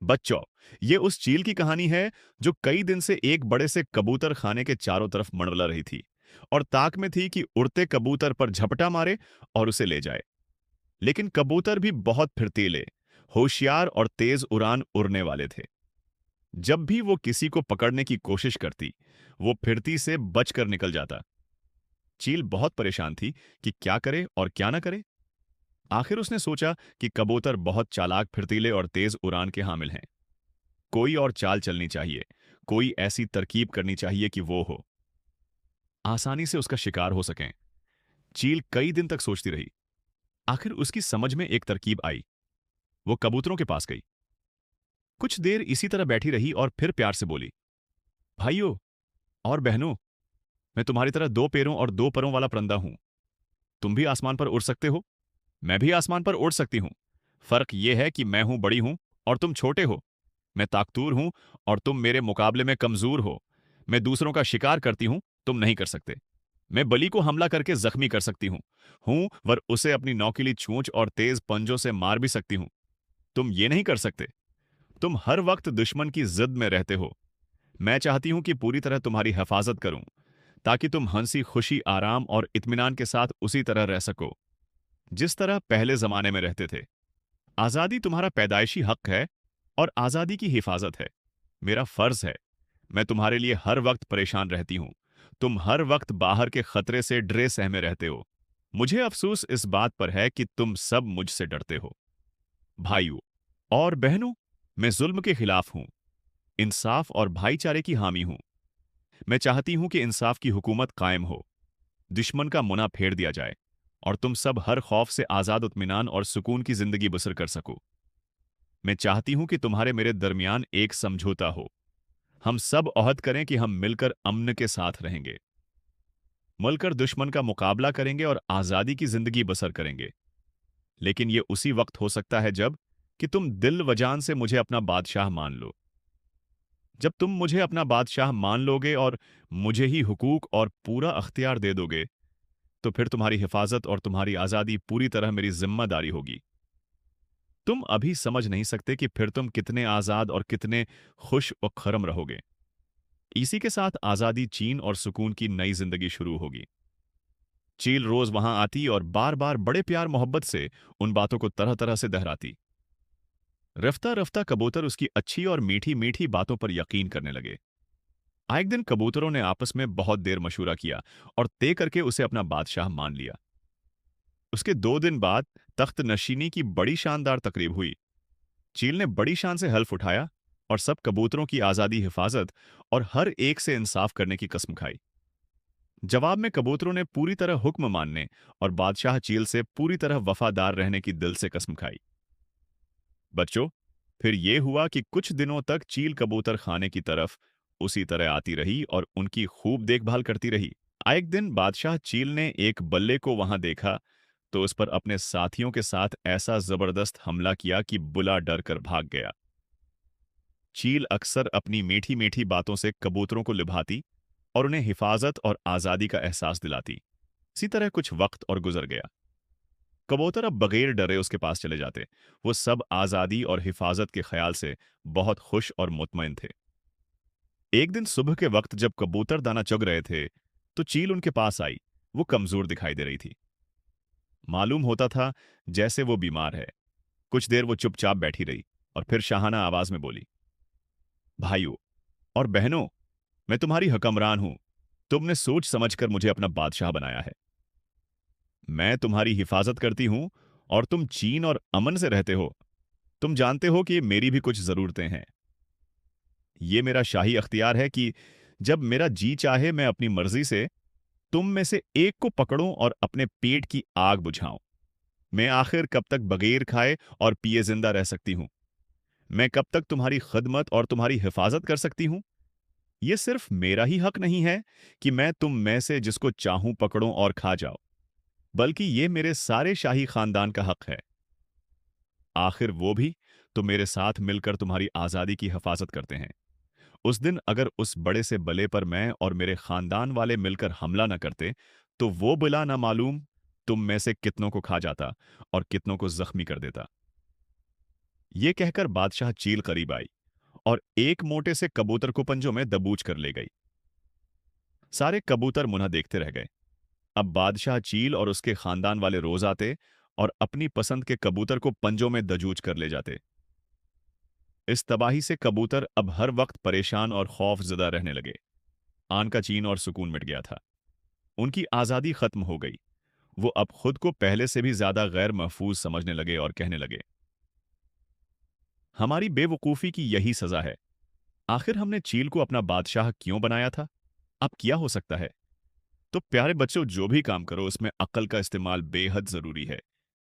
बच्चों, ये उस चील की कहानी है जो कई दिन से एक बड़े से कबूतर खाने के चारों तरफ मंडला रही थी और ताक में थी कि उड़ते कबूतर पर झपटा मारे और उसे ले जाए। लेकिन कबूतर भी बहुत फिरतीले, होशियार और तेज उड़ान उड़ने वाले थे। जब भी वो किसी को पकड़ने की कोशिश करती, वो फिरती से बचकर निकल जाता। चील बहुत परेशान थी कि क्या करे और क्या ना करे। आखिर उसने सोचा कि कबूतर बहुत चालाक, फिरतीले और तेज उड़ान के हामिल हैं। कोई और चाल चलनी चाहिए, कोई ऐसी तरकीब करनी चाहिए कि वो हो आसानी से उसका शिकार हो सकें। चील कई दिन तक सोचती रही। आखिर उसकी समझ में एक तरकीब आई। वो कबूतरों के पास गई, कुछ देर इसी तरह बैठी रही और फिर प्यार से बोली, भाइयों और बहनों, मैं तुम्हारी तरह दो पैरों और दो परों वाला परिंदा हूं। तुम भी आसमान पर उड़ सकते हो, मैं भी आसमान पर उड़ सकती हूं। फर्क यह है कि मैं हूं बड़ी हूं और तुम छोटे हो। मैं ताकतूर हूं और तुम मेरे मुकाबले में कमजोर हो। मैं दूसरों का शिकार करती हूं, तुम नहीं कर सकते। मैं बलि को हमला करके जख्मी कर सकती हूं वर उसे अपनी नौकीली चोंच और तेज पंजों से मार भी सकती हूं। तुम ये नहीं कर सकते। तुम हर वक्त दुश्मन की जिद में रहते हो। मैं चाहती हूं कि पूरी तरह तुम्हारी हिफाजत करूं, ताकि तुम हंसी खुशी, आराम और इत्मीनान के साथ उसी तरह रह सको जिस तरह पहले जमाने में रहते थे। आजादी तुम्हारा पैदाइशी हक है और आजादी की हिफाजत है मेरा फर्ज है। मैं तुम्हारे लिए हर वक्त परेशान रहती हूं। तुम हर वक्त बाहर के खतरे से डरे सहमे रहते हो। मुझे अफसोस इस बात पर है कि तुम सब मुझसे डरते हो। भाइयों और बहनों, मैं जुल्म के खिलाफ हूं, इंसाफ और भाईचारे की हामी हूं। मैं चाहती हूं कि इंसाफ की हुकूमत कायम हो, दुश्मन का मुना फेर दिया जाए और तुम सब हर खौफ से आजाद, इत्मीनान और सुकून की जिंदगी बसर कर सको। मैं चाहती हूं कि तुम्हारे मेरे दरमियान एक समझौता हो। हम सब अहद करें कि हम मिलकर अमन के साथ रहेंगे, मिलकर दुश्मन का मुकाबला करेंगे और आजादी की जिंदगी बसर करेंगे। लेकिन यह उसी वक्त हो सकता है जब कि तुम दिल वजान से मुझे अपना बादशाह मान लो। जब तुम मुझे अपना बादशाह मान लोगे और मुझे ही हुकूक और पूरा अख्तियार दे दोगे, तो फिर तुम्हारी हिफाजत और तुम्हारी आजादी पूरी तरह मेरी जिम्मेदारी होगी। तुम अभी समझ नहीं सकते कि फिर तुम कितने आजाद और कितने खुश और खरम रहोगे। इसी के साथ आजादी, चीन और सुकून की नई जिंदगी शुरू होगी। चील रोज वहां आती और बार बार बड़े प्यार मोहब्बत से उन बातों को तरह तरह से दोहराती। रफ्ता रफ्ता कबूतर उसकी अच्छी और मीठी मीठी बातों पर यकीन करने लगे। एक दिन कबूतरों ने आपस में बहुत देर मशूरा किया और तय करके उसे अपना बादशाह मान लिया। उसके 2 दिन बाद तख्त नशीनी की बड़ी शानदार तकरीब हुई। चील ने बड़ी शान से हल्फ उठाया और सब कबूतरों की आजादी, हिफाजत और हर एक से इंसाफ करने की कसम खाई। जवाब में कबूतरों ने पूरी तरह हुक्म मानने और बादशाह चील से पूरी तरह वफादार रहने की दिल से कसम खाई। बच्चों, फिर यह हुआ कि कुछ दिनों तक चील कबूतर खाने की तरफ उसी तरह आती रही और उनकी खूब देखभाल करती रही। एक दिन बादशाह चील ने एक बल्ले को वहां देखा तो उस पर अपने साथियों के साथ ऐसा जबरदस्त हमला किया कि बुला डर कर भाग गया। चील अक्सर अपनी मीठी मीठी बातों से कबूतरों को लुभाती और उन्हें हिफाजत और आजादी का एहसास दिलाती। इसी तरह कुछ वक्त और गुजर गया। कबूतर अब बगैर डरे उसके पास चले जाते। वो सब आजादी और हिफाजत के ख्याल से बहुत खुश और मुतमईन थे। एक दिन सुबह के वक्त जब कबूतर दाना चुग रहे थे, तो चील उनके पास आई। वो कमजोर दिखाई दे रही थी। मालूम होता था जैसे वो बीमार है। कुछ देर वो चुपचाप बैठी रही और फिर शाहाना आवाज में बोली, भाइयों और बहनों, मैं तुम्हारी हुक्मरान हूं। तुमने सोच समझकर मुझे अपना बादशाह बनाया है। मैं तुम्हारी हिफाजत करती हूं और तुम चीन और अमन से रहते हो। तुम जानते हो कि मेरी भी कुछ जरूरतें हैं। ये मेरा शाही अख्तियार है कि जब मेरा जी चाहे मैं अपनी मर्जी से तुम में से एक को पकड़ूं और अपने पेट की आग बुझाऊं। मैं आखिर कब तक बगैर खाए और पिए जिंदा रह सकती हूं? मैं कब तक तुम्हारी खिदमत और तुम्हारी हिफाजत कर सकती हूं? यह सिर्फ मेरा ही हक नहीं है कि मैं तुम में से जिसको चाहूं पकड़ूं और खा जाओ, बल्कि यह मेरे सारे शाही खानदान का हक है। आखिर वो भी तो मेरे साथ मिलकर तुम्हारी आजादी की हिफाजत करते हैं। उस दिन अगर उस बड़े से बले पर मैं और मेरे खानदान वाले मिलकर हमला न करते, तो वो बला ना मालूम तुम में से कितनों को खा जाता और कितनों को जख्मी कर देता। ये कहकर बादशाह चील करीब आई और एक मोटे से कबूतर को पंजों में दबोच कर ले गई। सारे कबूतर मुन्ना देखते रह गए। अब बादशाह चील और उसके खानदान वाले रोज आते और अपनी पसंद के कबूतर को पंजों में दजूच कर ले जाते। इस तबाही से कबूतर अब हर वक्त परेशान और खौफजदा रहने लगे। आन का चैन और सुकून मिट गया था। उनकी आज़ादी खत्म हो गई। वो अब खुद को पहले से भी ज्यादा गैर महफूज समझने लगे और कहने लगे, हमारी बेवकूफ़ी की यही सजा है। आखिर हमने चील को अपना बादशाह क्यों बनाया था? अब क्या हो सकता है? तो प्यारे बच्चों, जो भी काम करो उसमें अक्ल का इस्तेमाल बेहद ज़रूरी है।